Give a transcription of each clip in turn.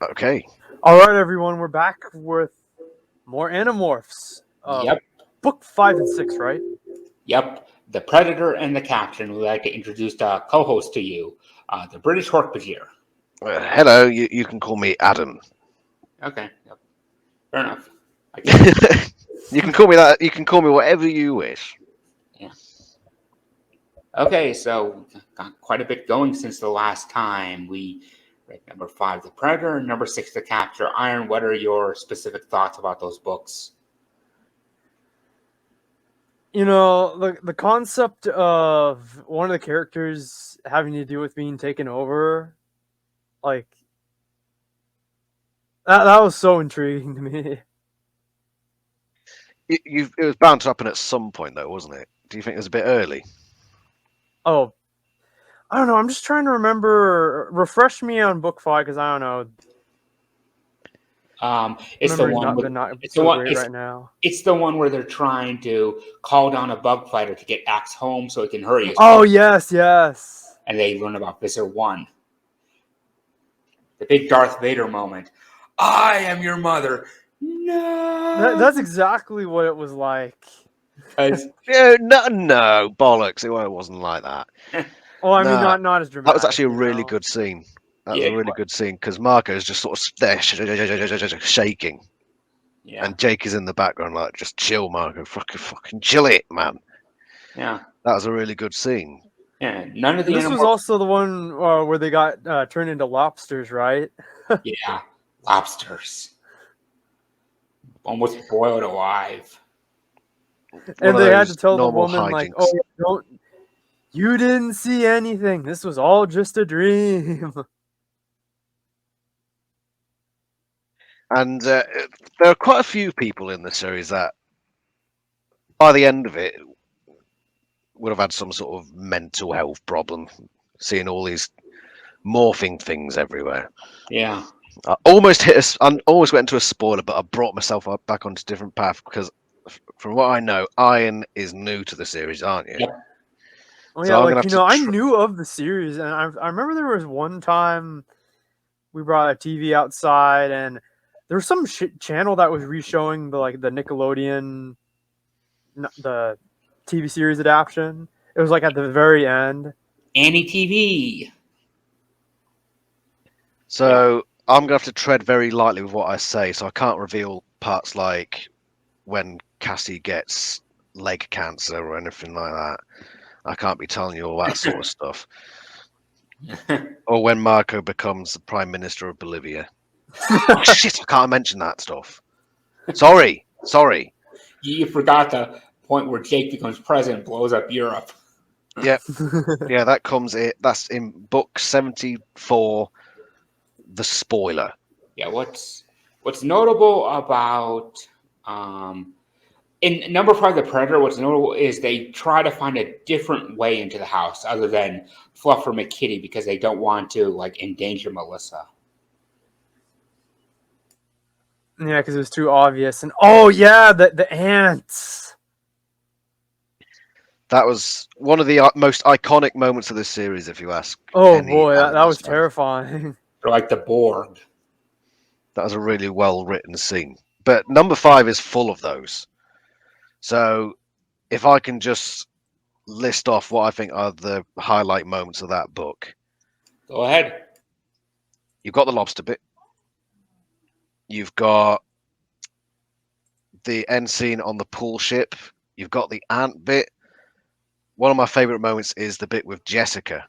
Okay. All right, everyone, we're back with more Animorphs. Yep, Book 5 and 6, right? yep. The Predator and the Captain. We'd like to introduce the co-host to you, the British Hork-Bajir. Hello, you can call me Adam. Okay, yep. Fair enough. I guess. You can call me that. You can call me whatever you wish. Yeah. Okay, so got quite a bit going since the last time. We read number 5, The Predator, and number 6, The Capture Iron. What are your specific thoughts about those books? You know, the concept of one of the characters having to do with being taken over, like, that was so intriguing to me. It was bound to happen at some point, though, wasn't it? Do you think it was a bit early? Oh, I don't know. I'm just trying to remember. Refresh me on book 5 because I don't know. It's the Memory's one. not It's so the one. great right now. It's the one where they're trying to call down a bug fighter to get Axe home so he can hurry. Oh yes, yes. And they learn about Visser 1. The big Darth Vader moment. I am your mother. No. That's exactly what it was like. No, bollocks! It wasn't like that. Well, I mean, Nah, not as dramatic. That was actually a really good scene. That was Yeah, a really good scene because Marco's just sort of there shaking, Yeah. and Jake is in the background like, just chill, Marco, fucking chill it, man. Yeah. That was a really good scene. Yeah. None of the This was Animorphs. also the one where they got turned into lobsters, right? Yeah. Lobsters. Almost boiled alive. And they had to tell the normal woman, like, hijinks. "Oh, you didn't see anything. This was all just a dream." And there are quite a few people in the series that, by the end of it, would have had some sort of mental health problem, seeing all these morphing things everywhere. Yeah. I almost went into a spoiler, but I brought myself back onto a different path because, from what I know, Iron is new to the series, aren't you? Yep. Oh So yeah, I'm like, gonna you have know, to I knew of the series, and I remember there was one time we brought a TV outside, and there was some channel that was re-showing the Nickelodeon, the TV series adaptation. It was like at the very end. Annie TV. So I'm gonna have to tread very lightly with what I say, so I can't reveal parts like when Cassie gets leg cancer or anything like that. I can't be telling you all that sort of stuff. Or when Marco becomes the Prime Minister of Bolivia. Oh, shit, I can't mention that stuff. Sorry. You forgot the point where Jake becomes president and blows up Europe. Yeah, that comes. That's in book 74, the spoiler. Yeah, what's notable about in number 5, The Predator, what's notable is they try to find a different way into the house other than Fluff or McKitty because they don't want to like endanger Melissa. Yeah, because it was too obvious. And oh yeah, the ants. That was one of the most iconic moments of this series, if you ask. Oh any boy, that Animorphs was fan. terrifying. They're like the Borg. That was a really well written scene. But number 5 is full of those. So if I can just list off what I think are the highlight moments of that book. Go ahead. You've got the lobster bit. You've got the end scene on the pool ship. You've got the ant bit. One of my favorite moments is the bit with Jessica.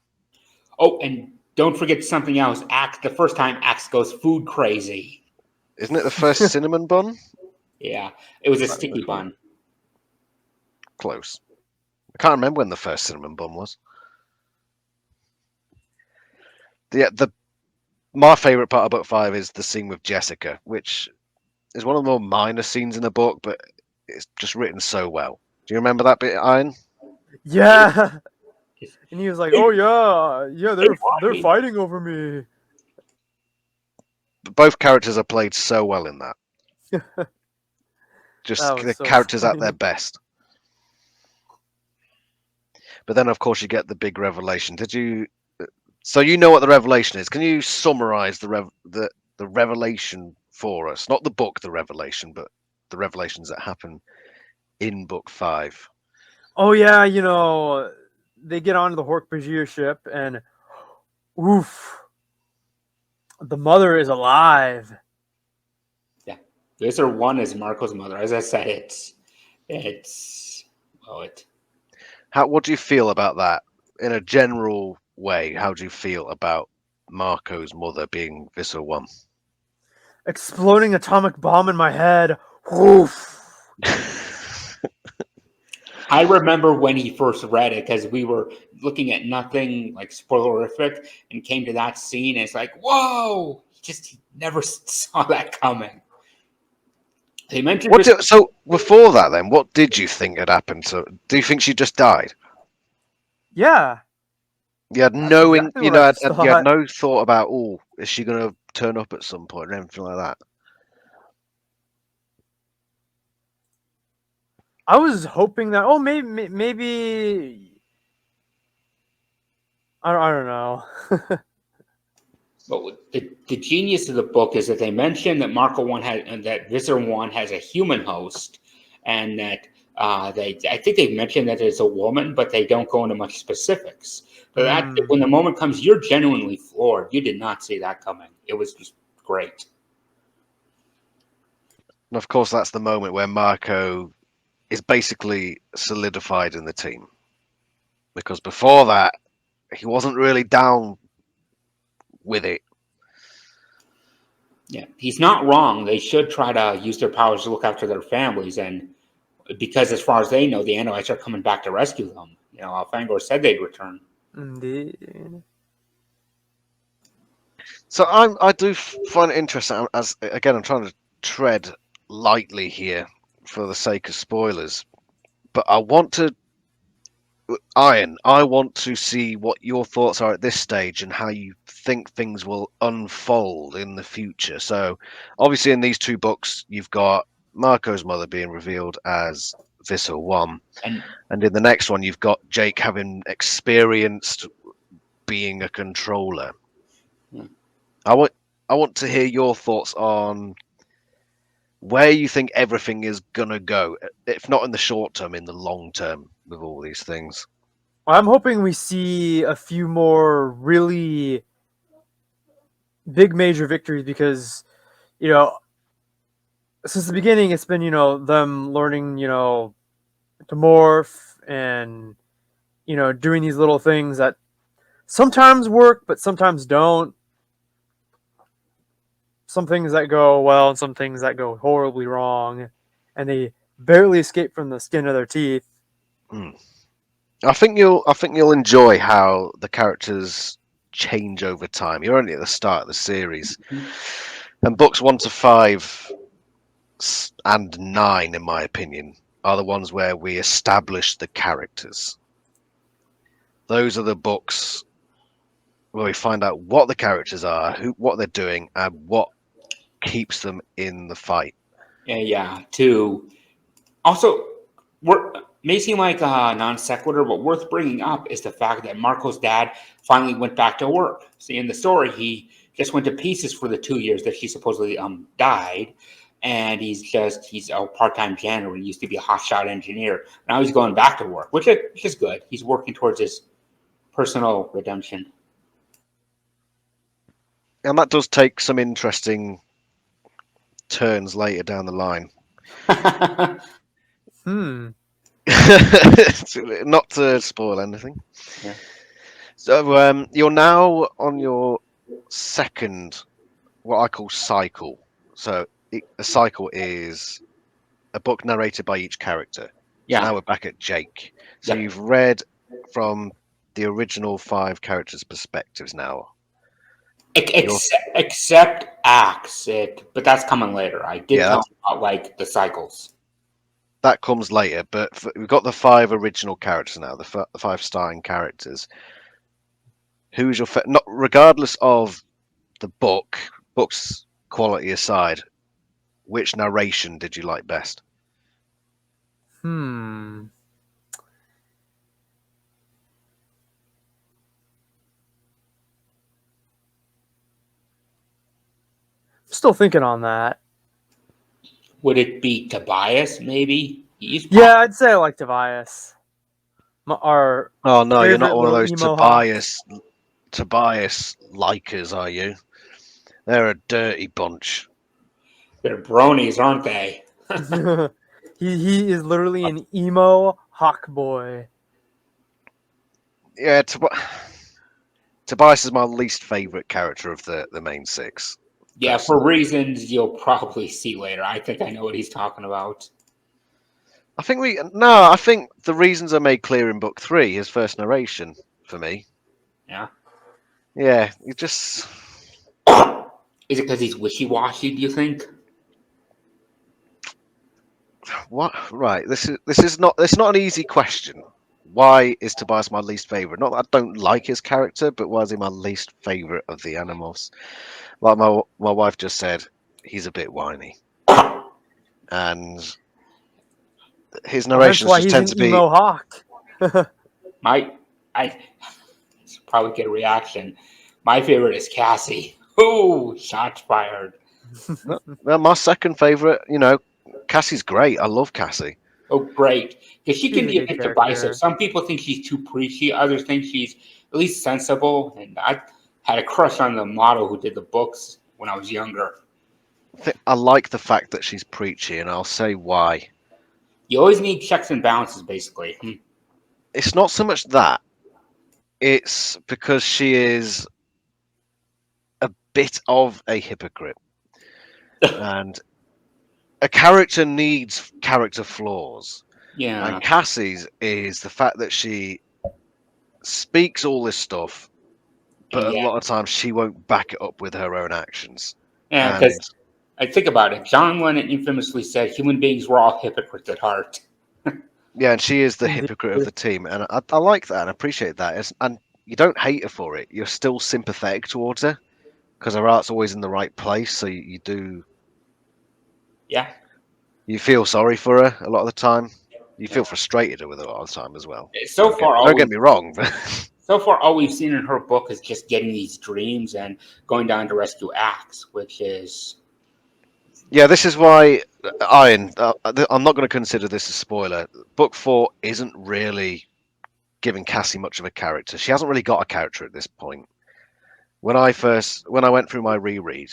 Oh, and don't forget something else. The first time Axe goes food crazy. Isn't it the first cinnamon bun? Yeah, it was a sticky bun. Close. I can't remember when the first cinnamon bun was. My favorite part of book 5 is the scene with Jessica, which is one of the more minor scenes in the book, but it's just written so well. Do you remember that bit, Iron? Yeah. And he was like, "Oh yeah, they're fighting over me." Both characters are played so well in that. Just the so characters funny. at their best. But then, of course, you get the big revelation. So you know what the revelation is. Can you summarize the the revelation for us. Not the book, the revelation, but the revelations that happen in book 5. Oh yeah, you know, they get onto the Hork-Bajir ship, and oof, the mother is alive. Yeah, Visser 1 is Marco's mother. As I said, it. What do you feel about that in a general way? How do you feel about Marco's mother being Visser 1? Exploding atomic bomb in my head. Oof. I remember when he first read it because we were looking at nothing like spoilerific and came to that scene. And it's like, whoa! He never saw that coming. They mentioned So before that, then, what did you think had happened? So, do you think she just died? Yeah, You had that's exactly what I just you had thought. no thought about, oh, is she going to turn up at some point or anything like that? I was hoping that. Oh, maybe. I don't know. But the genius of the book is that they mention that Marco 1 has that Visser 1 has a human host, and that I think they've mentioned that it's a woman, but they don't go into much specifics. So that when the moment comes, you're genuinely floored. You did not see that coming. It was just great. And of course, that's the moment where Marco is basically solidified in the team. Because before that, he wasn't really down with it. Yeah, he's not wrong. They should try to use their powers to look after their families, and because as far as they know, the Anoites are coming back to rescue them. You know, Fangor said they'd return. Indeed. So I do find it interesting. As again, I'm trying to tread lightly here for the sake of spoilers, but I want to I want to see what your thoughts are at this stage and how you think things will unfold in the future. So, obviously, in these 2 books, you've got Marco's mother being revealed as Visser 1, And and in the next one, you've got Jake having experienced being a controller. yeah. I want to hear your thoughts on where you think everything is gonna go, if not in the short term, in the long term, with all these things. I'm hoping we see a few more really big major victories because, you know, since the beginning, it's been, you know, them learning, you know, to morph and, you know, doing these little things that sometimes work, but sometimes don't. Some things that go well and some things that go horribly wrong. And they barely escape from the skin of their teeth. Hmm. I think you'll enjoy how the characters change over time. You're only at the start of the series, and books 1 to 5 and 9, in my opinion, are the ones where we establish the characters. Those are the books where we find out what the characters are, what they're doing, and what keeps them in the fight. Yeah. To also, may seem like a non sequitur, but worth bringing up is the fact that Marco's dad finally went back to work. See, in the story, he just went to pieces for the 2 years that he supposedly died, and he's a part time janitor. He used to be a hotshot engineer. Now he's going back to work, which is good. He's working towards his personal redemption. And that does take some interesting turns later down the line. Not to spoil anything. Yeah. So you're now on your second, what I call cycle. So a cycle is a book narrated by each character. So Yeah. now we're back at Jake. So Yeah. you've read from the original 5 characters' perspectives now. Except Axe, but that's coming later. I did Yeah, tell him about like the cycles. that comes later, but we've got the 5 original characters now, the 5 starring characters. Who's your not regardless of the book's quality aside, which narration did you like best? Still thinking on that. Would it be Tobias, maybe? He's Yeah, I'd say I like Tobias. Our Oh no, you're not favorite one of little those emo hawk. Tobias likers, are you? They're a dirty bunch. They're bronies, aren't they? he is literally an emo hawk boy. Yeah, Tobias is my least favorite character of the main six. Yeah, for Personally. reasons you'll probably see later. I think I know what he's talking about. I think the reasons are made clear in book 3, his first narration, for me. Yeah. Yeah, you just Is it because he's wishy-washy, do you think? what? Right, this is not an easy question. Why is Tobias my least favorite? Not that I don't like his character, but why is he my least favorite of the Animorphs? Like my wife just said, he's a bit whiny, and his Well, hence narrations why just he's tend an to be. emo hawk. I probably get a reaction. My favorite is Cassie. Ooh, shots fired. Well, my second favorite, Cassie's great. I love Cassie. Oh, great. Because she She's can a be a good bit divisive. character. Some people think she's too preachy. Others think she's at least sensible. And I had a crush on the model who did the books when I was younger. I like the fact that she's preachy, and I'll say why. You always need checks and balances, basically. It's not so much that. It's because she is a bit of a hypocrite. And a character needs character flaws. Yeah. And Cassie's is the fact that she speaks all this stuff, but a Yeah. lot of times she won't back it up with her own actions. Yeah, And because I think about it. John Lennon infamously said human beings were all hypocrites at heart. yeah, and she is the Indeed. hypocrite of the team. And I like that and appreciate that. And you don't hate her for it. You're still sympathetic towards her because her heart's always in the right place. So you do. Yeah. You feel sorry for her a lot of the time. You Yeah. feel frustrated with her a lot of the time as well. So far, Don't get me wrong. But all we've seen in her book is just getting these dreams and going down to rescue Axe, which is yeah, this is why Iron. I'm not going to consider this a spoiler. Book 4 isn't really giving Cassie much of a character. She hasn't really got a character at this point. When I went through my reread,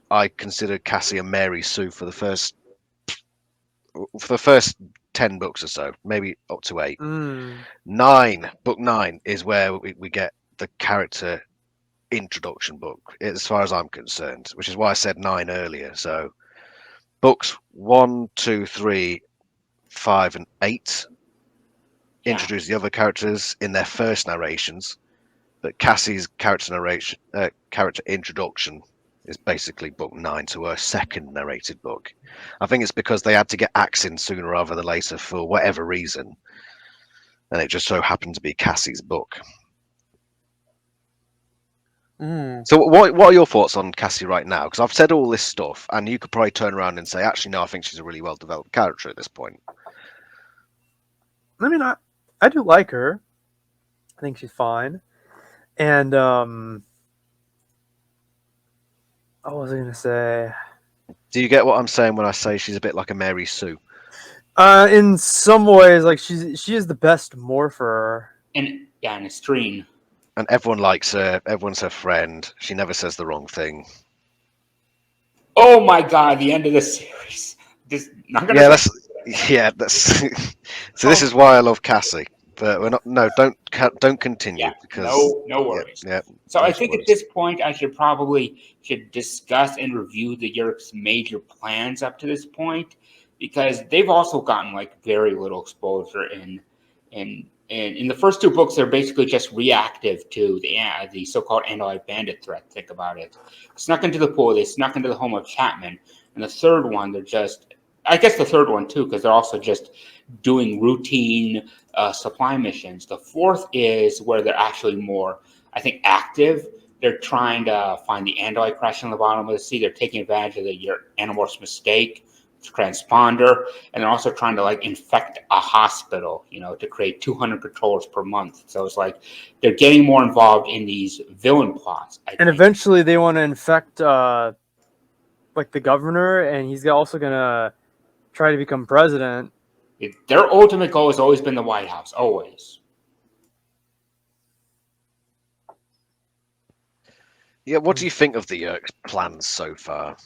I considered Cassie a Mary Sue for the first 10 books or so, maybe up to 8. Mm. Book 9 is where we get the character introduction book, as far as I'm concerned, which is why I said 9 earlier. So books 1, 2, 3, 5, and 8 introduce the other characters in their first narrations, but Cassie's character introduction is basically book 9 to her second narrated book. I think it's because they had to get Axe in sooner rather than later for whatever reason, and it just so happened to be Cassie's book. Mm. So what are your thoughts on Cassie right now? Because I've said all this stuff, and you could probably turn around and say, actually, no, I think she's a really well-developed character at this point. I mean, I do like her. I think she's fine. And what was I gonna say? Do you get what I'm saying when I say she's a bit like a Mary Sue? In some ways, like she is the best morpher. and yeah, an extreme. And everyone likes her. Everyone's her friend. She never says the wrong thing. Oh my god, the end of the series. Just not gonna Yeah, say that's. So this is why I love Cassie. But we're not. No, don't continue yeah, because. no worries. Yeah. So no I think at spoilers. this point I should discuss and review the Yerk's major plans up to this point, because they've also gotten like very little exposure in the first 2 books. They're basically just reactive to the so-called Andalite bandit threat. Think about it. Snuck into the pool. They snuck into the home of Chapman. And the third one, they're just, I guess the third one too, because they're also just doing routine supply missions. The fourth is where they're actually more, I think, active. They're trying to find the Andalite crash on the bottom of the sea. They're taking advantage of the Animorphs' mistake, transponder, and they're also trying to like infect a hospital, to create 200 controllers per month. So it's like they're getting more involved in these villain plots. I And think. eventually, they want to infect like the governor, and he's also gonna try to become president. Their ultimate goal has always been the White House, always. Yeah, what do you think of the Yerk's plans so far?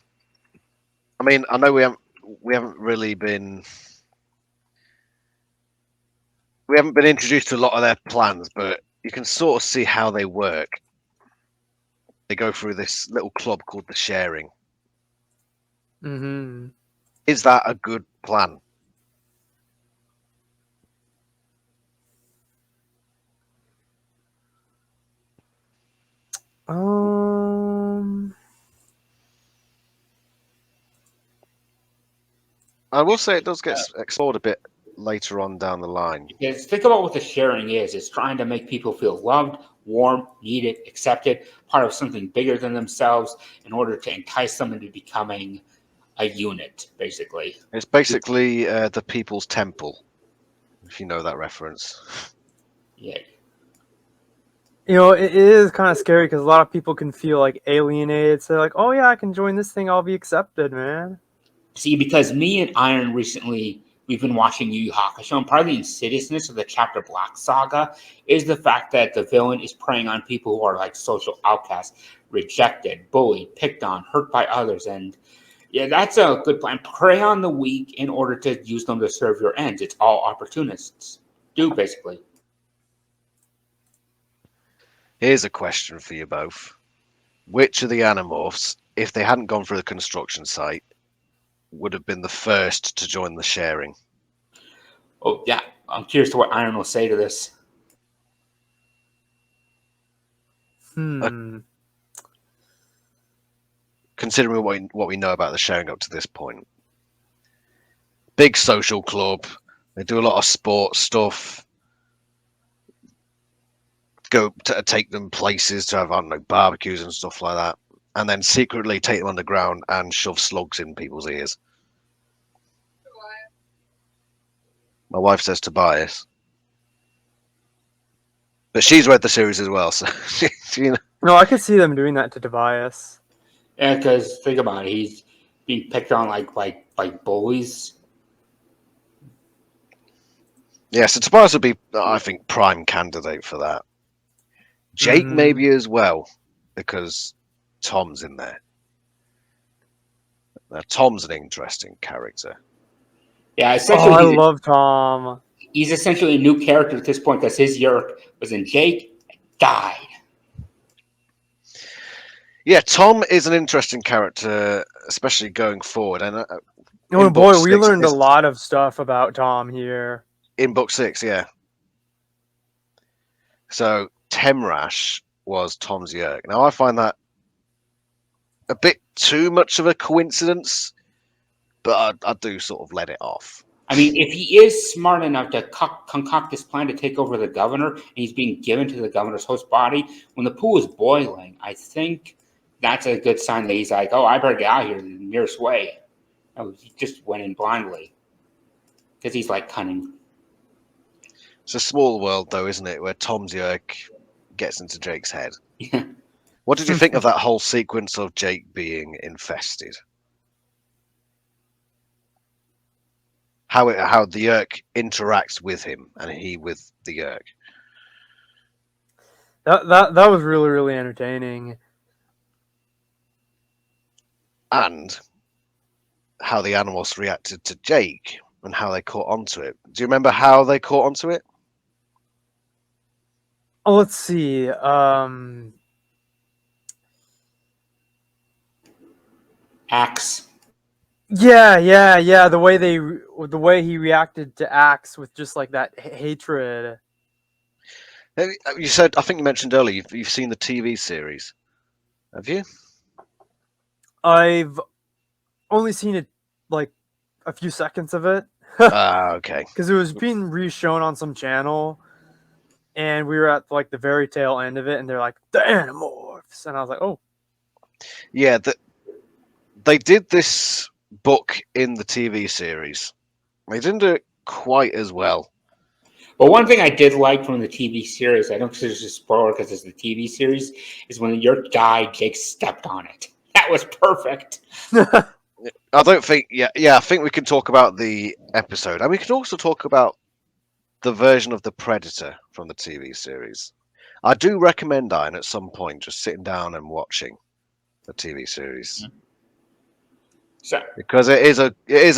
I mean, I know we haven't really been introduced to a lot of their plans, but you can sort of see how they work. They go through this little club called the Sharing. Mm-hmm. Is that a good plan? I will say it does get explored a bit later on down the line. Because think about what the Sharing is. It's trying to make people feel loved, warm, needed, accepted, part of something bigger than themselves in order to entice them into becoming a unit, basically. It's basically the People's Temple, if you know that reference. Yeah. You know, it is kind of scary because a lot of people can feel like alienated. So they're like, oh yeah, I can join this thing. I'll be accepted, man. See, because me and Iron recently, we've been watching Yu Yu Hakusho, and part of the insidiousness of the Chapter Black saga is the fact that the villain is preying on people who are like social outcasts, rejected, bullied, picked on, hurt by others. And yeah, that's a good plan. Prey on the weak in order to use them to serve your ends. It's all opportunists do, basically. Here's a question for you both. Which of the Animorphs, if they hadn't gone through the construction site, would have been the first to join the Sharing? Oh, yeah. I'm curious to what Iron will say to this. Considering what we know about the Sharing up to this point. Big social club. They do a lot of sports stuff. Go to take them places to have, I don't know, barbecues and stuff like that. And then secretly take them underground and shove slugs in people's ears. My wife says Tobias. But she's read the series as well, so you know. No, I could see them doing that to Tobias. Yeah, because think about it. He's being picked on like bullies. Yeah, so Tobias would be, I think, prime candidate for that. Jake maybe as well, because Tom's in there. Now, Tom's an interesting character. Yeah, essentially, I love Tom. He's essentially a new character at this point because his Yerk was in Jake and died. Yeah, Tom is an interesting character, especially going forward. And oh boy, we learned a lot of stuff about Tom here. In book 6, yeah. So Temrash was Tom's Yerk. Now I find that a bit too much of a coincidence, but I do sort of let it off. I mean, if he is smart enough to concoct this plan to take over the governor, and he's being given to the governor's host body, when the pool is boiling, I think that's a good sign that he's like, oh, I better get out of here the nearest way. Oh, he just went in blindly. Because he's like cunning. It's a small world, though, isn't it? Where Tom's Yerk gets into Jake's head. Yeah. What did you think of that whole sequence of Jake being infested? How the Yerk interacts with him and he with the Yerk. That was really, really entertaining. And how the Animorphs reacted to Jake and how they caught onto it. Do you remember how they caught onto it? Oh, let's see. Axe. Yeah. The way he reacted to Axe with just like that hatred. You said, I think you mentioned earlier, you've seen the TV series. Have you? I've only seen it like a few seconds of it. Okay. Because it was being re-shown on some channel, and we were at like the very tail end of it, and they're like the Animorphs, and I was like, oh, yeah. They did this book in the TV series. They didn't do it quite as well. But one thing I did like from the TV series, I don't consider this a spoiler because it's the TV series, is when the Yerk died, Jake stepped on it. That was perfect. I don't think. Yeah. I think we can talk about the episode, and we can also talk about the version of the Predator from the TV series. I do recommend Iron at some point just sitting down and watching the TV series So, because it is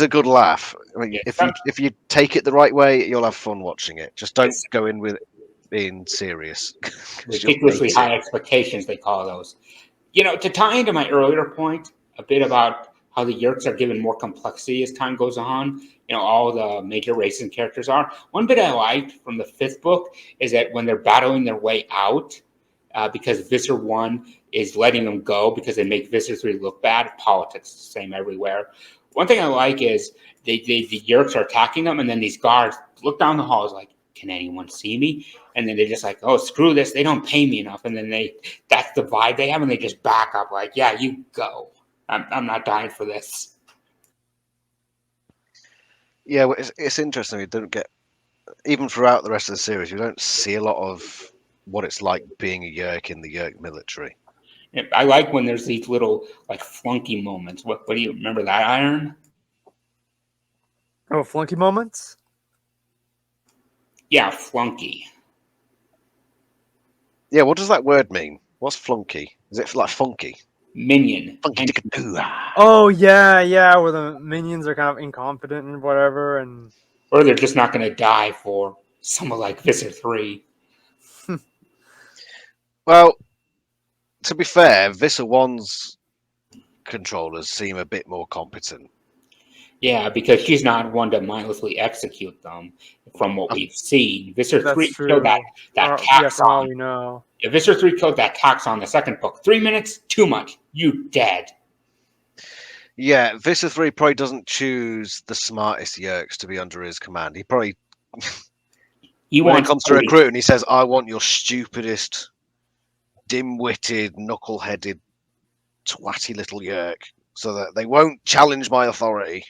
a good laugh. I mean, yeah, if you take it the right way, you'll have fun watching it. Just don't it's go in with being serious 'cause you'll ridiculously hate high it. expectations, they call those. To tie into my earlier point a bit about how the Yerks are given more complexity as time goes on, all the major races and characters are. One bit I liked from the 5th book is that when they're battling their way out, because Visser 1 is letting them go because they make Visser 3 look bad, politics the same everywhere. One thing I like is the Yerks are attacking them, and then these guards look down the halls like, can anyone see me? And then they're just like, oh, screw this. They don't pay me enough. And then that's the vibe they have. And they just back up like, yeah, you go. I'm not dying for this. Yeah, well, it's interesting. We don't get even throughout the rest of the series. We don't see a lot of what it's like being a Yerk in the Yerk military. I like when there's these little like flunky moments. What do you remember that, Iron? Oh, flunky moments? Yeah, flunky. Yeah, what does that word mean? What's flunky? Is it like funky? Minion. Funky And ticka Oh, yeah, where the minions are kind of incompetent and whatever, and or they're just not going to die for someone like Visser 3. Well, to be fair, Visser 1's controllers seem a bit more competent. Yeah, because she's not one to mindlessly execute them from what we've seen. Visser that's 3 true. killed that Yeah, tax from all on. we know. If Visser 3 killed that tax on the 2nd book, 3 minutes, too much. You dead. Yeah, Visser 3 probably doesn't choose the smartest Yerks to be under his command. He probably, He when it wants comes to recruit, and he says, I want your stupidest, dim-witted, knuckle-headed, twatty little Yerk, so that they won't challenge my authority.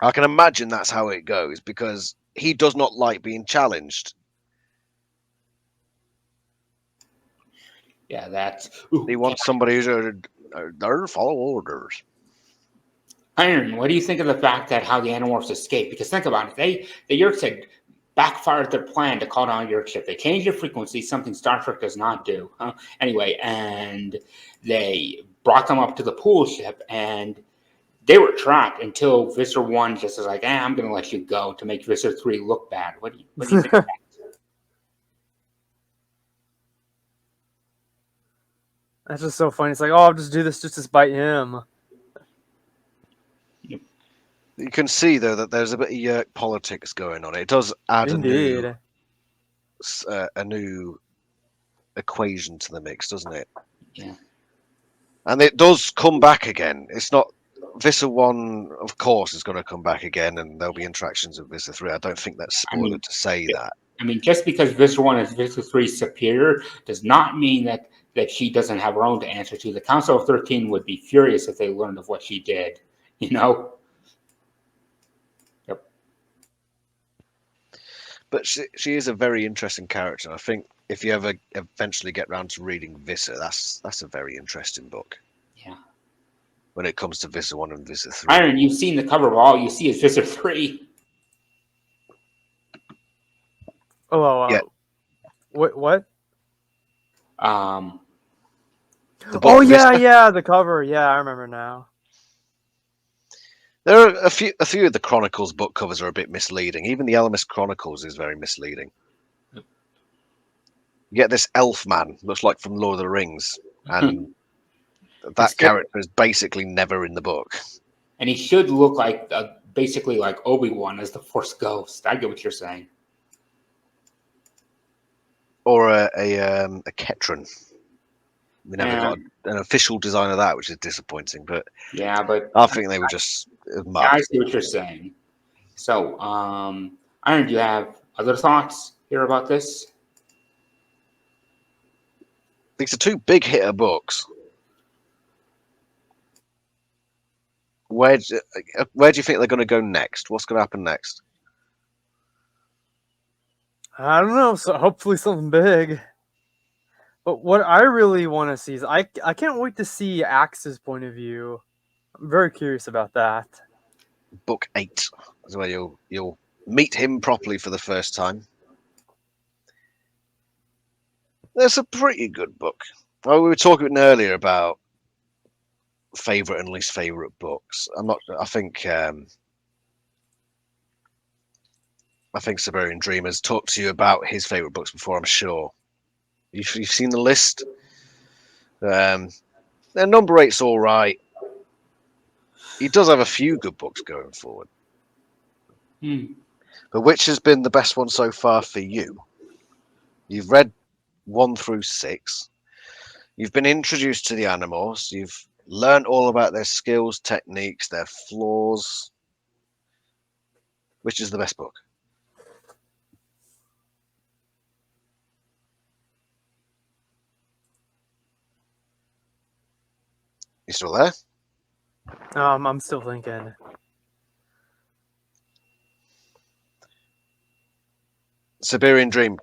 I can imagine that's how it goes, because he does not like being challenged. Yeah, that's. He wants somebody who's there to follow orders. Iron, what do you think of the fact that how the Animorphs escaped? Because think about it, the Yerks had backfired their plan to call down a Yerk ship. They changed their frequency, something Star Trek does not do. Anyway, and they brought them up to the pool ship, and they were trapped until Visser 1 just was like, I'm going to let you go to make Visser 3 look bad. What do you think of that? That's just so funny. It's like, oh, I'll just do this just to spite him. You can see, though, that there's a bit of Yerk politics going on. It does add Indeed. a new equation to the mix, doesn't it? Yeah. And it does come back again. It's not Visser 1, of course, is going to come back again, and there'll be interactions with Visser 3. I don't think that's spoiler to say that. I mean, just because Visser 1 is Visser 3's superior does not mean that she doesn't have her own to answer to. The Council of 13 would be furious if they learned of what she did, Yep. But she is a very interesting character. I think if you ever eventually get round to reading Visser, that's a very interesting book. Yeah. When it comes to Visser 1 and Visser 3. Iron, you've seen the cover of all you see is Visser 3. Oh, Yeah. What? The book Oh, Visser. yeah, the cover. Yeah, I remember now. There are a few of the Chronicles book covers are a bit misleading. Even the Ellimist Chronicles is very misleading. You get this elf man, looks like from Lord of the Rings, and that character is basically never in the book. And he should look like basically like Obi-Wan as the Force Ghost. I get what you're saying. Or a Ketron. We never got an official design of that, which is disappointing. But yeah, but I think they were just. I see what you're saying. So, Iron, do you have other thoughts here about this? These are two big hitter books. Where do you think they're going to go next? What's going to happen next? I don't know. So hopefully something big. But what I really want to see is I can't wait to see Axe's point of view. I'm very curious about that. Book 8 is where you'll meet him properly for the first time. It's a pretty good book. Oh, we were talking earlier about favorite and least favorite books. I think Siberian Dreamers talked to you about his favorite books before. I'm sure you've seen the list. Their number 8's all right. He does have a few good books going forward. But which has been the best one so far for you? You've read 1 through 6. You've been introduced to the Animorphs. You've learned all about their skills, techniques, their flaws. Which is the best book? You still there? I'm still thinking. Siberian Dream.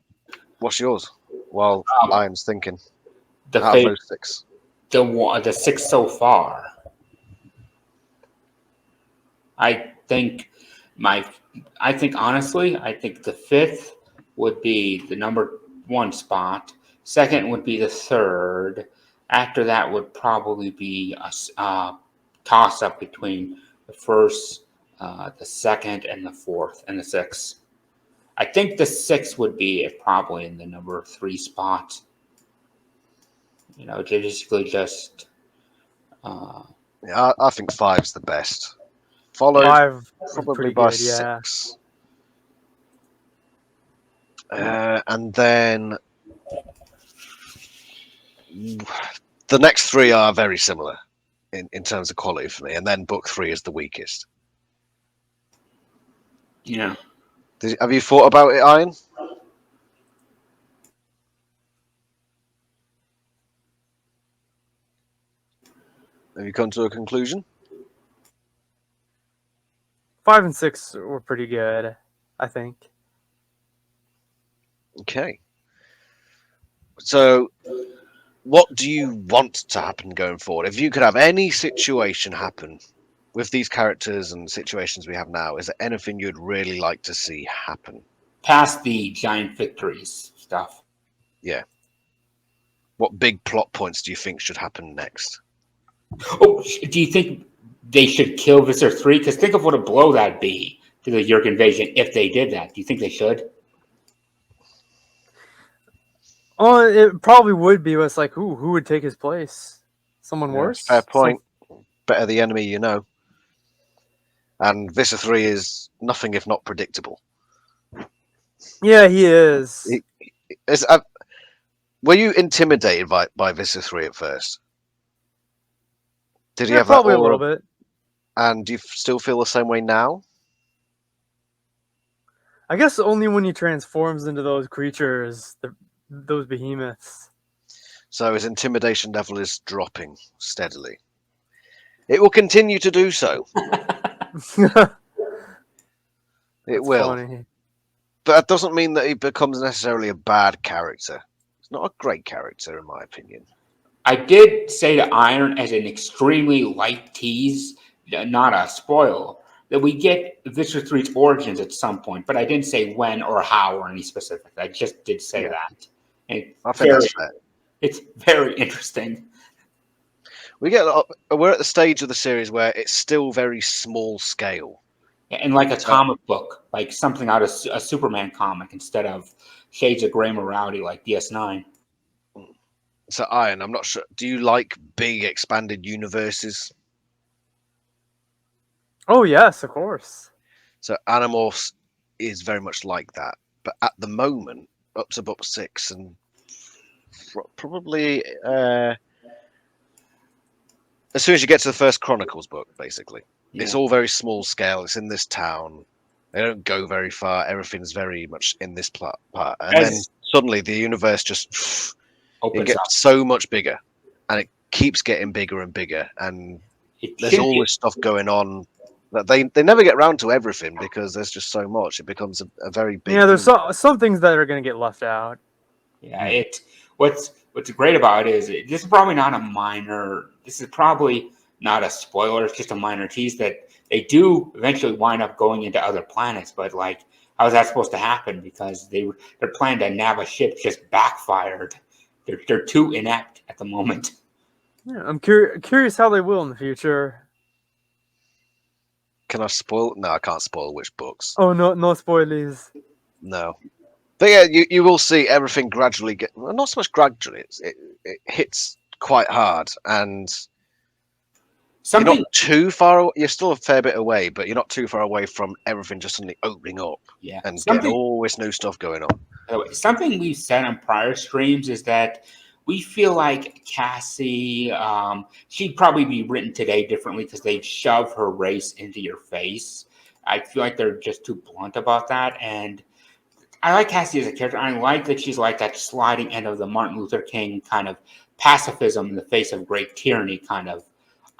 What's yours? While Iron's thinking. Out of those 6. The 6 so far. I think honestly, I think the 5th would be the number 1 spot. 2nd would be the 3rd. After that would probably be a toss up between the 1st, the 2nd, and the 4th, and the 6th. I think the 6th would be probably in the number 3 spot. You know, basically just. Yeah, I think 5's the best. Followed 5 probably by good, yeah. 6. And then the next 3 are very similar in terms of quality for me. And then book 3 is the weakest. Yeah. Have you thought about it, Iron? Have you come to a conclusion? 5 and 6 were pretty good, I think. Okay. So, what do you want to happen going forward? If you could have any situation happen with these characters and situations we have now, is there anything you'd really like to see happen? Past the giant victories stuff. Yeah. What big plot points do you think should happen next? Oh, do you think they should kill Visser 3? Because think of what a blow that'd be to the Yerk invasion if they did that. Do you think they should? Oh, it probably would be, but it's like, who would take his place? Someone worse? Fair point. Better the enemy you know. And Visser 3 is nothing if not predictable. Yeah, he is. Were you intimidated by Visser 3 at first? Did he have probably that a little bit? And do you still feel the same way now? I guess only when he transforms into those creatures, those behemoths. So his intimidation level is dropping steadily. It will continue to do so. It will. Funny. But that doesn't mean that he becomes necessarily a bad character. He's not a great character, in my opinion. I did say to Iron as an extremely light tease, not a spoil, that we get Visser 3's origins at some point, but I didn't say when or how or any specific. I just did say that. And I think that's fair. It's very interesting. We're at the stage of the series where it's still very small scale. And like a comic book, like something out of a Superman comic instead of Shades of Grey morality like DS9. So, Iron, I'm not sure. Do you like big expanded universes? Oh, yes, of course. So, Animorphs is very much like that. But at the moment, up to book 6 and probably as soon as you get to the first Chronicles book, basically. Yeah. It's all very small scale. It's in this town. They don't go very far. Everything's very much in this part. And then suddenly the universe just it gets so much bigger. And it keeps getting bigger and bigger. And there's all this stuff going on. That they never get around to everything because there's just so much. It becomes a very big... Yeah, there's some things that are going to get left out. Yeah, what's what's great about it is this is probably not a minor. This is probably not a spoiler. It's just a minor tease that they do eventually wind up going into other planets. But like, how is that supposed to happen? Because their plan to nab a ship just backfired. They're too inept at the moment. Yeah, I'm curious how they will in the future. Can I spoil? No, I can't spoil which books. Oh no, no spoilies. No. But yeah, you will see everything gradually get, well, not so much gradually, it hits quite hard, and you're not too far, you're still a fair bit away, but you're not too far away from everything just suddenly opening up and getting all this new stuff going on. Something we've said on prior streams is that we feel like Cassie, she'd probably be written today differently because they'd shove her race into your face. I feel like they're just too blunt about that, and I like Cassie as a character. I like that she's like that sliding end of the Martin Luther King kind of pacifism in the face of great tyranny kind of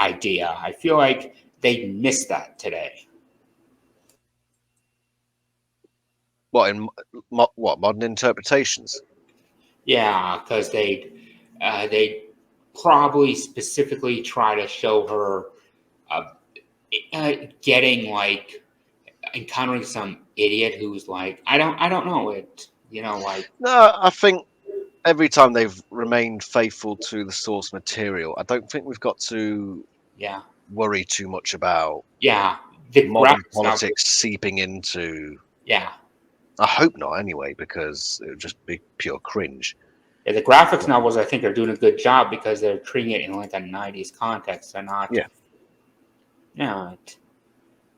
idea. I feel like they missed that today. What in what modern interpretations? Yeah, because they probably specifically try to show her getting like encountering some idiot who's like I don't know it, like. No, I think every time they've remained faithful to the source material, I don't think we've got to worry too much about the modern politics seeping into. Yeah. I hope not anyway, because it would just be pure cringe. Yeah, the graphics novels I think are doing a good job because they're treating it in like a 90s context. They're not. Yeah. No.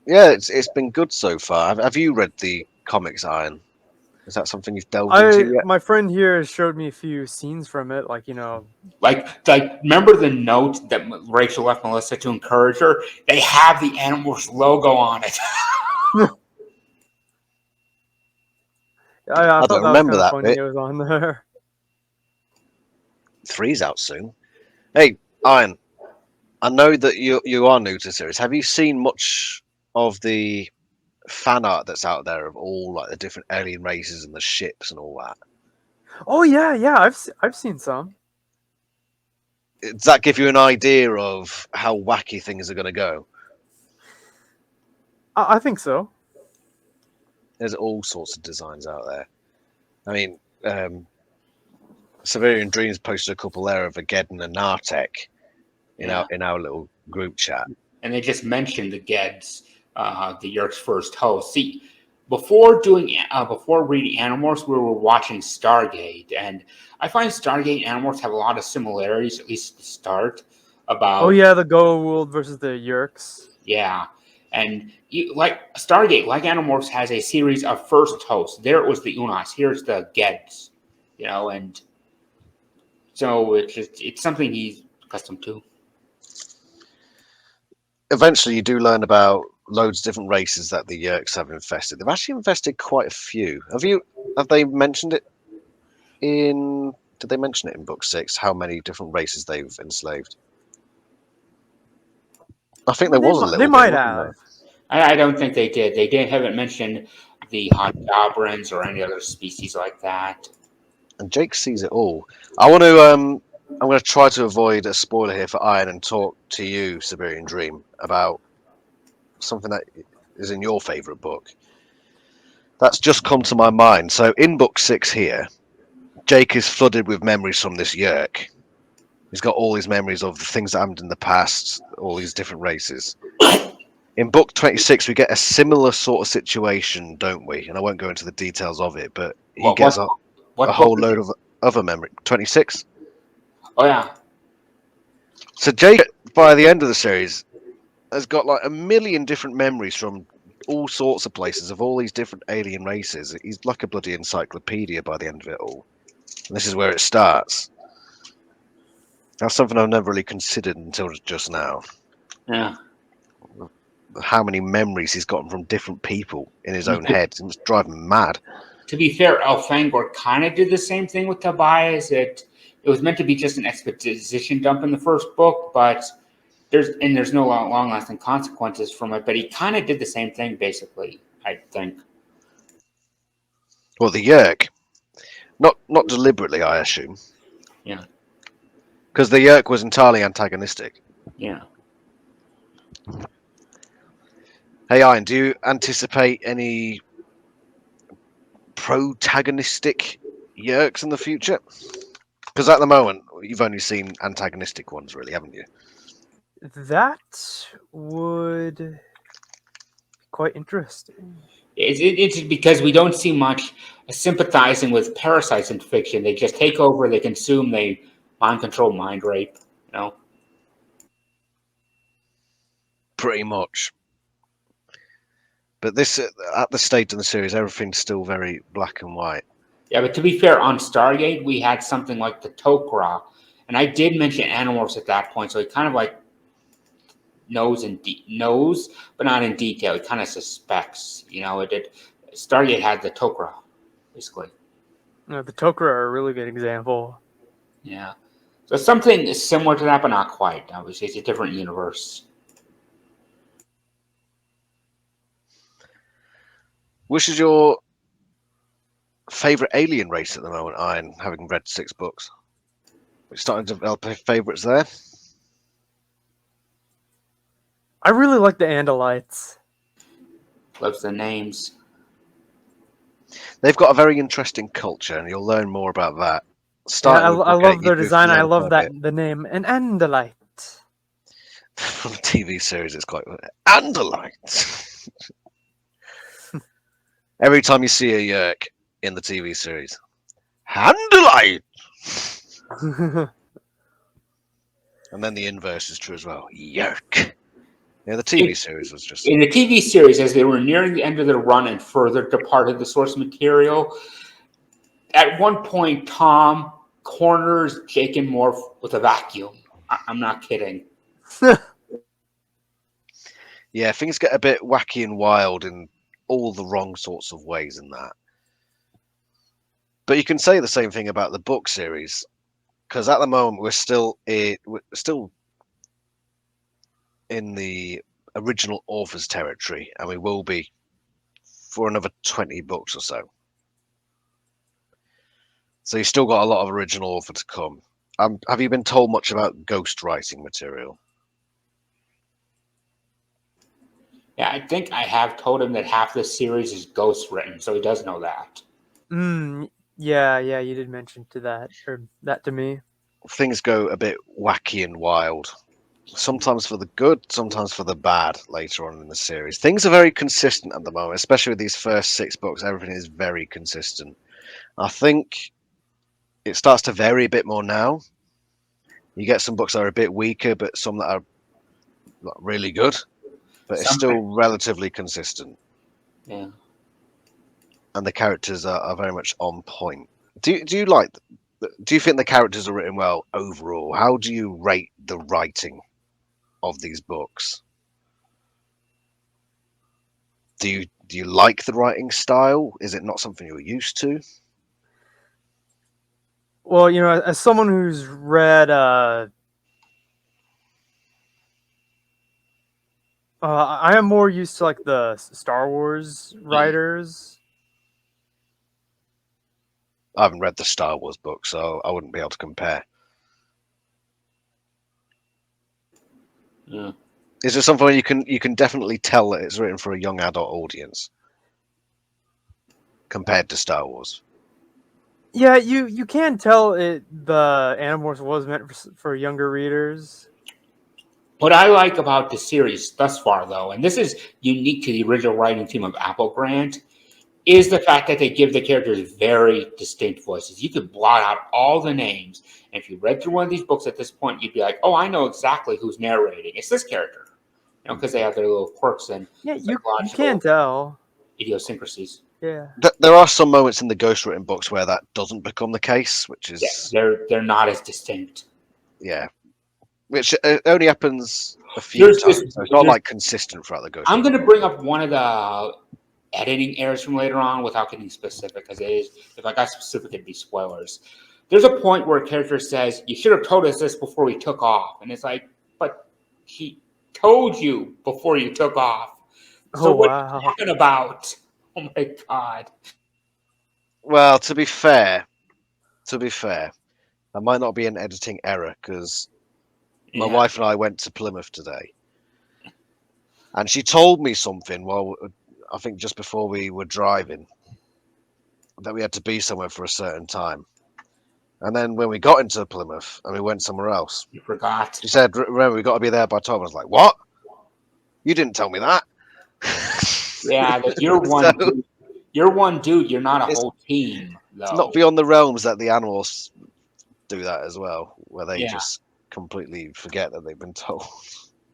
Yeah, it's been good so far. Have you read the comics, Iron? Is that something you've delved into yet? My friend here showed me a few scenes from it, like like remember the note that Rachel left Melissa to encourage her? They have the Animorphs logo on it. I don't remember that funny bit. it was on there. 3's out soon. Hey, Iron, I know that you are new to the series. Have you seen much of the fan art that's out there of all like the different alien races and the ships and all that? Oh yeah, I've seen some. Does that give you an idea of how wacky things are going to go? I think so. There's all sorts of designs out there. I mean, Severian Dreams posted a couple there of a Geddon and Nartek in our little group chat. And they just mentioned the Geds, the Yerk's first host. See, before reading Animorphs, we were watching Stargate, and I find Stargate and Animorphs have a lot of similarities, at least at the start. About the Goa'uld versus the Yerks. Yeah, and like Stargate, like Animorphs, has a series of first hosts. There it was the Unas. Here's the Geds, and so it's something he's accustomed to. Eventually, you do learn about loads of different races that the Yerks have infested. They've actually infested quite a few. Have they mentioned it in? Did they mention it in book 6? How many different races they've enslaved? I think there was a little. They might have. I don't think they did. They haven't mentioned the Hobgoblins or any other species like that. And Jake sees it all. I want to. I'm going to try to avoid a spoiler here for Iron and talk to you, Siberian Dream, about something that is in your favourite book. That's just come to my mind. So in book 6 here, Jake is flooded with memories from this Yerk. He's got all his memories of the things that happened in the past, all these different races. In book 26, we get a similar sort of situation, don't we? And I won't go into the details of it, but he gets a whole load of other memory. 26? Oh, yeah. So Jake, by the end of the series, has got like a million different memories from all sorts of places of all these different alien races. He's like a bloody encyclopedia by the end of it all. And this is where it starts. That's something I've never really considered until just now. Yeah. How many memories he's gotten from different people in his own head. It must drive him mad. To be fair, Elfangor kind of did the same thing with Tobias. It was meant to be just an exposition dump in the first book, but there's no long-lasting consequences from it. But he kind of did the same thing, basically, I think. Well, the Yerk. Not deliberately, I assume. Yeah. Because the Yeerk was entirely antagonistic. Yeah. Hey, Ian, do you anticipate any protagonistic Yeerks in the future? Because at the moment, you've only seen antagonistic ones, really, haven't you? That would be quite interesting. It's because we don't see much sympathizing with parasites in fiction. They just take over, they consume, they mind control, mind rape. You know. Pretty much. But this, at the stage in the series, everything's still very black and white. Yeah, but to be fair, on Stargate we had something like the Tok'ra, and I did mention Animorphs at that point, so he kind of like knows, but not in detail. He kind of suspects. You know, it did. Stargate had the Tok'ra, basically. The Tok'ra are a really good example. Yeah. So something similar to that, but not quite. Obviously, it's a different universe. Which is your favorite alien race at the moment, Iron, having read 6 books? We're starting to develop favorites there. I really like the Andalites. Loves the names. They've got a very interesting culture, and you'll learn more about that. Yeah, Starting with I book 8, love you their do design. I learn love quite a the name, an Andalite. From the TV series, it's quite Andalite. Every time you see a Yeerk in the TV series, Andalite. And then the inverse is true as well. Yeerk. Yeah, the TV series was just In the TV series, as they were nearing the end of their run and further departed the source material, at one point Tom corners Jake and Morph with a vacuum. I'm not kidding. yeah, things get a bit wacky and wild in all the wrong sorts of ways in that. But you can say the same thing about the book series, because at the moment we're still in the original author's territory, and we will be for another 20 books or so. So you've still got a lot of original author to come. Have you been told much about ghost writing material? Yeah, I think I have told him that half the series is ghost written, so he does know that. Yeah, you did mention that to me. Things go a bit wacky and wild. Sometimes for the good, sometimes for the bad later on in the series. Things are very consistent at the moment, especially with these first 6 books. Everything is very consistent. I think it starts to vary a bit more now. You get some books that are a bit weaker, but some that are not really good. But it's still relatively consistent. Yeah. And the characters are very much on point. Do you think the characters are written well overall? How do you rate the writing of these books? Do you like the writing style? Is it not something you're used to? Well, as someone who's read I am more used to like the Star Wars writers. I haven't read the Star Wars book, so I wouldn't be able to compare. Yeah. Is there something where you can definitely tell that it's written for a young adult audience compared to Star Wars? Yeah, you can tell the Animorphs was meant for younger readers. What I like about the series thus far, though, and this is unique to the original writing team of Apple Grant, is the fact that they give the characters very distinct voices. You could blot out all the names, and if you read through one of these books at this point, you'd be like, "Oh, I know exactly who's narrating. It's this character," because they have their little quirks and You can tell idiosyncrasies. Yeah. There are some moments in the ghostwritten books where that doesn't become the case, which is they're not as distinct. Yeah, which only happens a few times. So it's not like consistent throughout the ghost. I'm going to bring up one of the editing errors from later on without getting specific, because it is, if I got specific, it'd be spoilers. There's a point where a character says, "You should have told us this before we took off," and it's like, but he told you before you took off. So what are you talking about? Oh my god. Well, to be fair, That might not be an editing error because my Yeah. wife and I went to Plymouth today, and she told me something while I think just before we were driving that we had to be somewhere for a certain time. And then when we got into Plymouth and we went somewhere else, You forgot. she said, "Remember, we got to be there by 12." I was like, "What? You didn't tell me that." Yeah, that you're So one. You're one dude. You're not a it's, whole team, it's not though. beyond the realms that the animals do that as well, where they Yeah. just completely forget that they've been told.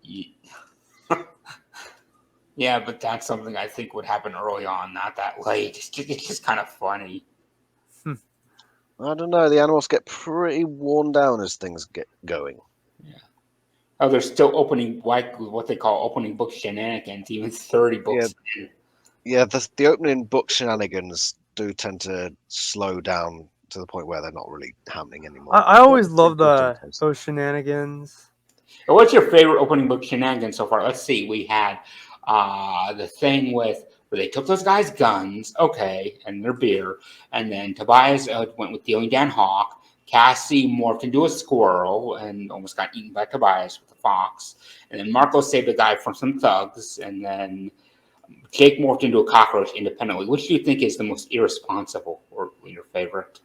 Ye- Yeah, but that's something I think would happen early on, not that late. It's just kind of funny. I don't know. The animals get pretty worn down as things get going. Oh, they're still opening like what they call opening book shenanigans, even 30 Yeah, books in. yeah. The opening book shenanigans do tend to slow down to the point where they're not really happening anymore. I always But love they do sometimes. those shenanigans. So what's your favorite opening book shenanigans so far? Let's see. We had the thing with where they took those guys' guns, okay, and their beer, and then Tobias went with dealing Dan Hawk. Cassie morphed into a squirrel and almost got eaten by Tobias with a fox. And then Marco saved a guy from some thugs, and then Jake morphed into a cockroach independently. Which do you think is the most irresponsible or your favorite?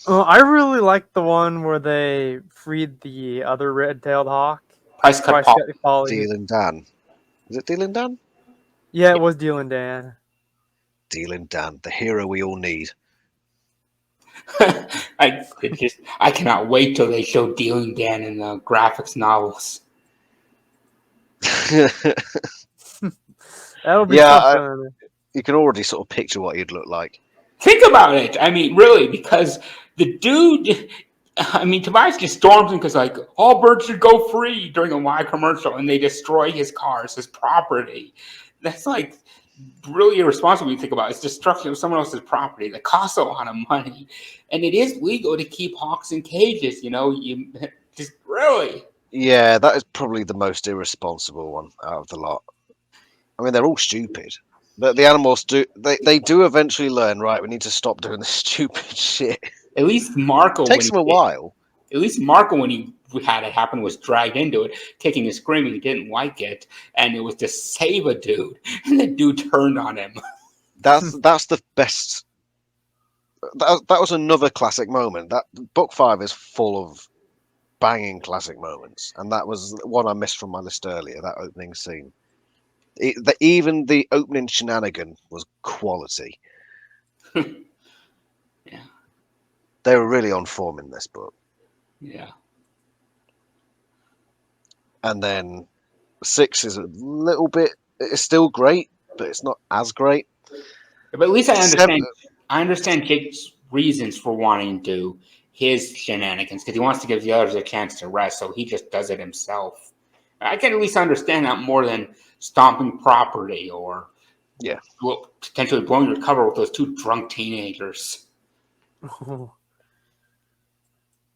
I really like the one where they freed the other red-tailed hawk. Price cut Price Paul. Cut Polly. Deal and Dan. Is it Deal and Dan? Yeah, it was Dylan Dan. Deal and Dan, the hero we all need. I cannot wait till they show Dealing Dan in the graphics novels. That'll be Yeah, something. you can already sort of picture what he'd look like. Think about it. I mean, really, because the dude, I mean, Tobias just storms in because, like, all birds should go free during a live commercial, and they destroy his cars, his property. That's like really irresponsible when you think about it. It's destruction of someone else's property that costs a lot of money. And it is legal to keep hawks in cages, you just really. Yeah, that is probably the most irresponsible one out of the lot. I mean, they're all stupid. But the animals do, they do eventually learn, right, we need to stop doing this stupid shit. At least Marco, It takes them a while. At least Marco, when he had it happen, was dragged into it, kicking and screaming. He didn't like it, and it was to save a dude, and the dude turned on him. That's the best. That was another classic moment. That book 5 is full of banging classic moments, and that was one I missed from my list earlier. That opening scene, even the opening shenanigan was quality. Yeah, They were really on form in this book. yeah. And then 6 is a little bit. It's still great, but it's not as great. But at least I understand. 7, I understand Jake's reasons for wanting to do his shenanigans because he wants to give the others a chance to rest, so he just does it himself. I can at least understand that more than stomping property or potentially blowing your cover with those 2 drunk teenagers.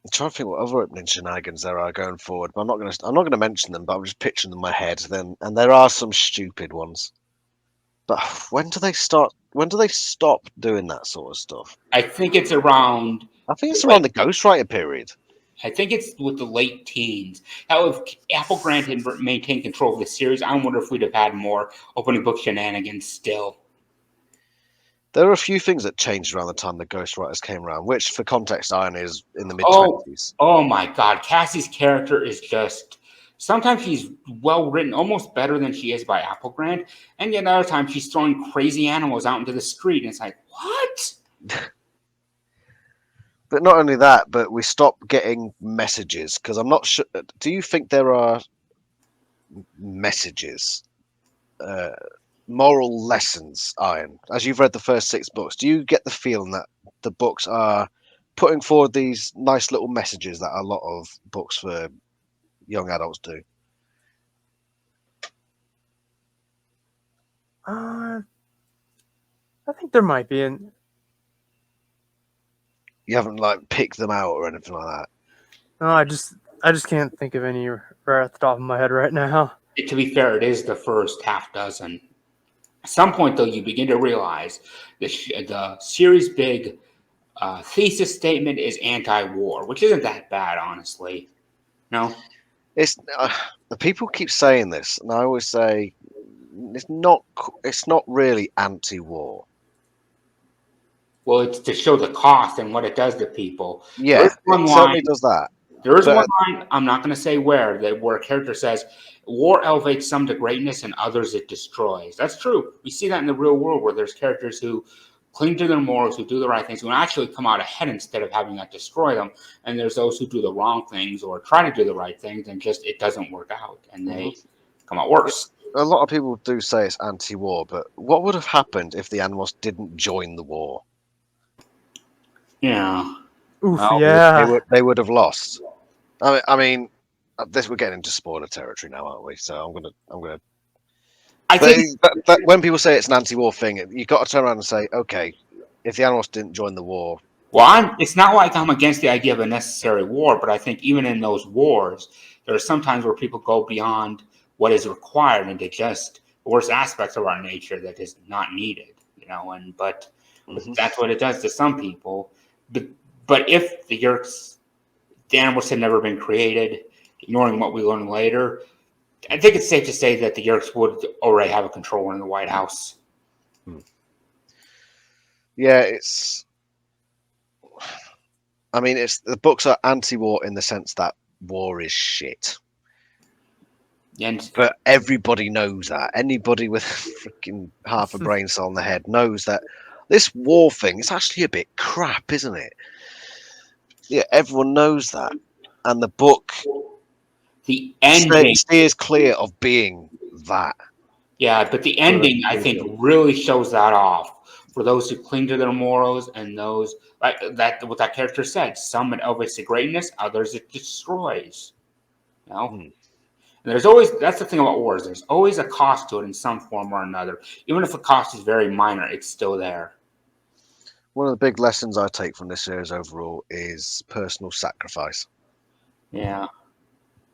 I'm trying to think what other opening shenanigans there are going forward, but I'm not gonna mention them. But I'm just picturing them in my head. And there are some stupid ones. But when do they start? When do they stop doing that sort of stuff? I think it's around. I think it's around the Ghostwriter period. I think it's with the late teens. Now, if Apple Grant had maintained control of the series, I wonder if we'd have had more opening book shenanigans still. There are a few things that changed around the time the Ghostwriters came around, which, for context, Iron is in the mid-20s. Oh my God. Cassie's character is just... Sometimes she's well written, almost better than she is by Apple Grant, and yet other times she's throwing crazy animals out into the street, and it's like, what? But not only that, but we stopped getting messages, because I'm not sure... Do you think there are messages, moral lessons, Iron? As you've read the first 6 books, do you get the feeling that the books are putting forward these nice little messages that a lot of books for young adults do? I think there might be. You haven't like picked them out or anything like that? No, I just can't think of any right at the top of my head right now. To be fair, it is the first half dozen. At some point, though, you begin to realize the series' big thesis statement is anti-war, which isn't that bad, honestly. No, It's the people keep saying this, and I always say it's not. It's not really anti-war. well, it's to show the cost and what it does to people. Yeah, it certainly does that. There is But one line, I'm not going to say where a character says, war elevates some to greatness and others it destroys. That's true. We see that in the real world where there's characters who cling to their morals, who do the right things, who actually come out ahead instead of having that destroy them. And there's those who do the wrong things or try to do the right things and just it doesn't work out and they come out worse. a lot of people do say it's anti-war, but what would have happened if the Animorphs didn't join the war? Yeah. Oof, Well, yeah. They would have lost. I mean, we're getting into spoiler territory now, aren't we? So I'm gonna. I think But when people say it's an anti-war thing, you got to turn around and say, okay, if the Animorphs didn't join the war, well, it's not like I'm against the idea of a necessary war, but I think even in those wars, there are some times where people go beyond what is required into just the worst aspects of our nature that is not needed, but that's what it does to some people. But if the Animorphs had never been created, ignoring what we learn later, I think it's safe to say that the Yeerks would already have a control in the White House. Yeah, I mean, the books are anti-war in the sense that war is shit. But everybody knows that. Anybody with freaking half a brain cell in the head knows that this war thing is actually a bit crap, isn't it? Yeah, everyone knows that. And the book the ending steers clear of being that. Yeah, but the ending, I think, really shows that off for those who cling to their morals and those like that. What that character said: some it elevates to greatness, others it destroys. And there's always that's the thing about wars. There's always a cost to it in some form or another. Even if the cost is very minor, it's still there. One of the big lessons I take from this series overall is personal sacrifice. Yeah.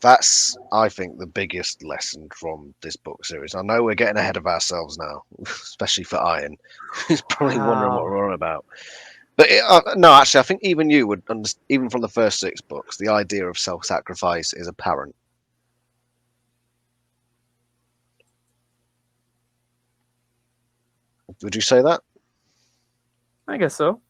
That's, I think, the biggest lesson from this book series. I know we're getting ahead of ourselves now, especially for Iron. He's probably wondering what we're on about. But no, actually, I think even you would understand, even from the first 6 books, the idea of self-sacrifice is apparent. Would you say that? I guess so.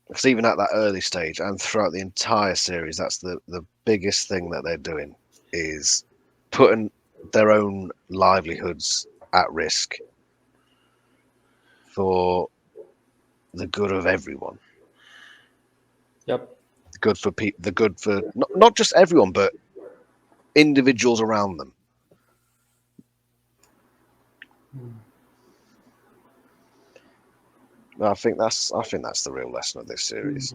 Because even at that early stage and throughout the entire series, that's the biggest thing that they're doing is putting their own livelihoods at risk for the good of everyone. Yep. The good for people. The good for not just everyone, but individuals around them. I think that's the real lesson of this series.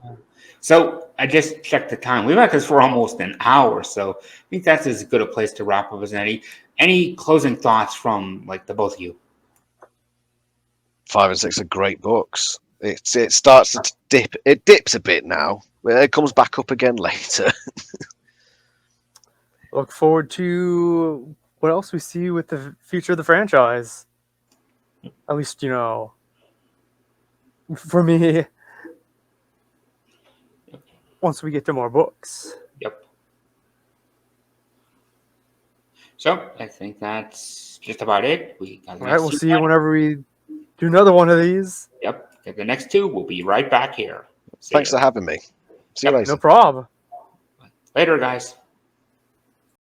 So I just checked the time. We've had this for almost an hour, so I think that's as good a place to wrap up as any. Any closing thoughts from like the both of you? 5 and 6 are great books. It starts to dip. It dips a bit now. It comes back up again later. Look forward to what else we see with the future of the franchise. At least, for me, once we get to more books. Yep. So I think that's just about it. All right, we'll see you whenever we do another one of these. Yep. The next 2 will be right back here. Thanks for having me. See you later. No problem. Later, guys.